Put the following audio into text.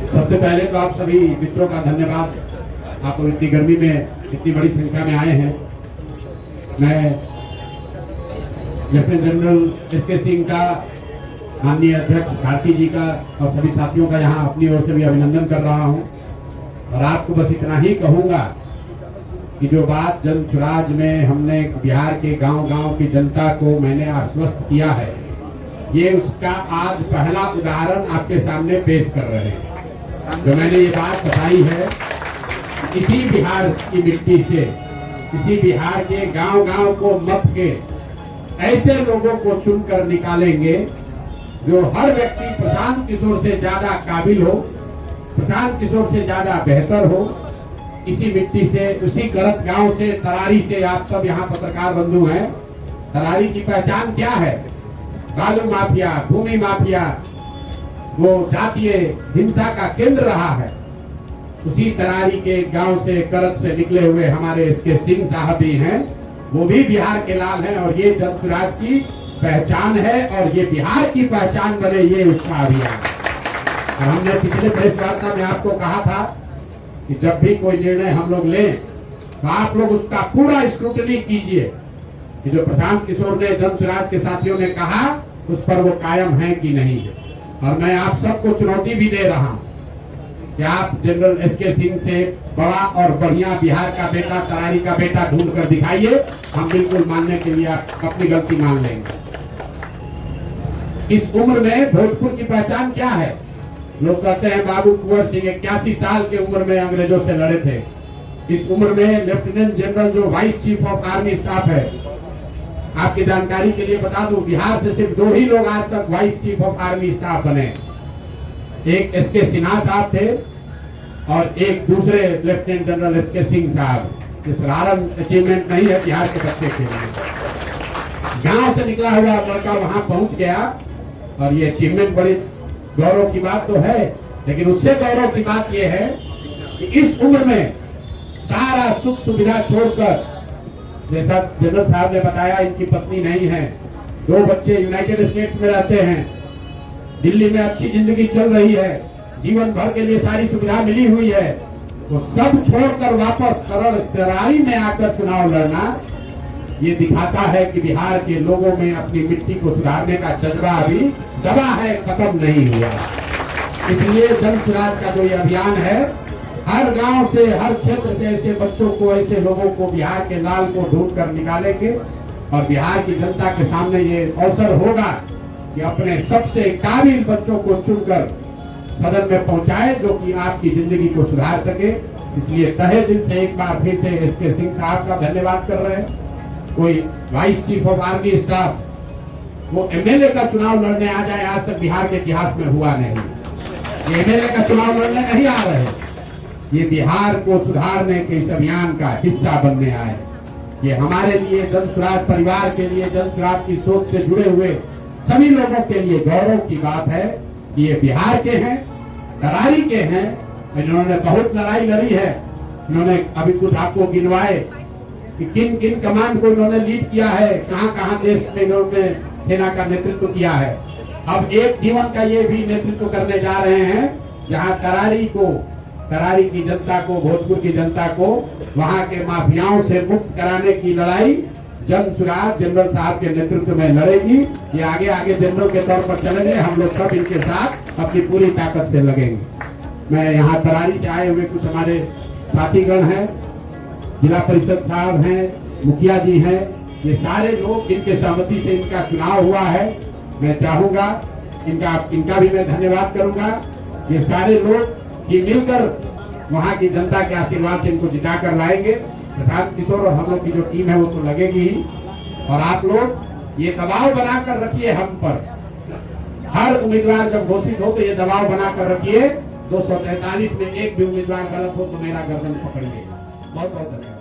सबसे पहले तो आप सभी मित्रों का धन्यवाद। आप लोग इतनी गर्मी में इतनी बड़ी संख्या में आए हैं। मैं लेफ्टिनेंट जनरल एसके सिंह का, माननीय अध्यक्ष भारती जी का और सभी साथियों का यहाँ अपनी ओर से भी अभिनंदन कर रहा हूँ। और आपको बस इतना ही कहूँगा कि जो बात जन स्वराज में हमने बिहार के गांव-गांव की जनता को मैंने आश्वस्त किया है, ये उसका आज पहला उदाहरण आपके सामने पेश कर रहे हैं। जो मैंने ये बात बताई है, इसी बिहार की मिट्टी से, इसी बिहार के गांव-गांव को मत के ऐसे लोगों को चुनकर निकालेंगे जो हर व्यक्ति प्रशांत किशोर से ज्यादा काबिल हो, प्रशांत किशोर से ज्यादा बेहतर हो। इसी मिट्टी से, उसी गलत गांव से, तरारी से, आप सब यहाँ पत्रकार बंधु हैं। तरारी की पहचान क्या है? बालू माफिया, भूमि माफिया, वो जातीय हिंसा का केंद्र रहा है। उसी तरारी के गांव से, करत से निकले हुए हमारे एसके सिंह साहब भी हैं, वो भी बिहार के लाल हैं। और ये जन स्वराज की पहचान है और ये बिहार की पहचान बने, ये उसका अभियान। और हमने पिछले प्रेस वार्ता में आपको कहा था कि जब भी कोई निर्णय हम लोग लें तो आप लोग उसका पूरा स्क्रूटनी कीजिए कि जो प्रशांत किशोर ने, जन स्वराज के साथियों ने कहा, उस पर वो कायम है कि नहीं है। और मैं आप सबको चुनौती भी दे रहा हूं कि आप जनरल एसके सिंह से बड़ा और बढ़िया बिहार का बेटा, तरारी का बेटा ढूंढ कर दिखाइए। हम बिल्कुल मानने के लिए आप अपनी गलती मान लेंगे। इस उम्र में भोजपुर की पहचान क्या है? लोग कहते हैं बाबू कुंवर सिंह 81 साल की उम्र में अंग्रेजों से लड़े थे। इस उम्र में लेफ्टिनेंट जनरल जो vice chief of army staff है, आपकी जानकारी के लिए बता दूं, बिहार से सिर्फ 2 ही लोग आज तक vice chief of army staff बने। एक एसके सिन्हा साहब थे और एक दूसरे लेफ्टिनेंट जनरल एसके सिंह साहब। इस साधारण अचीवमेंट नहीं है बिहार के बच्चे के लिए। गांव से निकला हुआ लड़का वहां पहुंच गया और ये अचीवमेंट बड़ी गौरव की बात तो है। लेकिन उससे गौरव की बात यह है कि इस उम्र में सारा सुख सुविधा छोड़कर, जैसा जनरल साहब ने बताया, इनकी पत्नी नहीं है, 2 बच्चे यूनाइटेड स्टेट्स में रहते हैं, दिल्ली में अच्छी जिंदगी चल रही है, जीवन भर के लिए सारी सुविधा मिली हुई है, तो सब छोड़कर वापस तरारी में आकर चुनाव लड़ना, ये दिखाता है कि बिहार के लोगों में अपनी मिट्टी को सुधारने का जज्बा अभी दबा है, खत्म नहीं हुआ। इसलिए जन स्वराज का जो ये अभियान है, हर गांव से, हर क्षेत्र से ऐसे बच्चों को, ऐसे लोगों को, बिहार के लाल को ढूंढ कर निकालेंगे। और बिहार की जनता के सामने ये अवसर होगा कि अपने सबसे काबिल बच्चों को चुनकर सदन में पहुंचाए, जो कि आपकी जिंदगी को सुधार सके। इसलिए तहे दिल से एक बार फिर से एसके सिंह साहब का धन्यवाद कर रहे हैं। कोई vice chief of army staff वो एमएलए का चुनाव लड़ने आ जाए, आज तक बिहार के इतिहास में हुआ नहीं। ये एमएलए का चुनाव लड़ने नहीं आ रहे, ये बिहार को सुधारने के इस अभियान का हिस्सा बनने आए। ये हमारे लिए, जन स्वराज परिवार के लिए, जन स्वराज की सोच से जुड़े हुए सभी लोगों के लिए गौरव की बात है कि ये बिहार के हैं, तरारी के हैं। इन्होंने बहुत लड़ाई लड़ी है। इन्होंने अभी कुछ आपको गिनवाए कि किन किन कमान को इन्होंने लीड किया है, कहां कहां देश में इन्होंने सेना का नेतृत्व किया है। अब एक जीवन का ये भी नेतृत्व करने जा रहे हैं, जहां तरारी की जनता को, भोजपुर की जनता को वहां के माफियाओं से मुक्त कराने की लड़ाई जन स्वराज जनरल साहब के नेतृत्व में लड़ेगी। ये आगे आगे जनरल के तौर पर चलेंगे, हम लोग सब इनके साथ अपनी पूरी ताकत से लगेंगे। मैं यहाँ तरारी से आए हुए कुछ हमारे साथीगण हैं, जिला परिषद साहब हैं, मुखिया जी हैं, ये सारे लोग जिनके सहमति से इनका चुनाव हुआ है, मैं चाहूंगा इनका भी मैं धन्यवाद करूंगा। ये सारे लोग कि मिलकर वहां की जनता के आशीर्वाद से इनको जिता कर लाएंगे। प्रशांत किशोर और हम लोग की जो टीम है वो तो लगेगी ही। और आप लोग ये दबाव बनाकर रखिए हम पर, हर उम्मीदवार जब घोषित हो तो ये दबाव बनाकर रखिए। 243 में एक भी उम्मीदवार गलत हो तो मेरा गर्दन पकड़िएगा। बहुत बहुत धन्यवाद।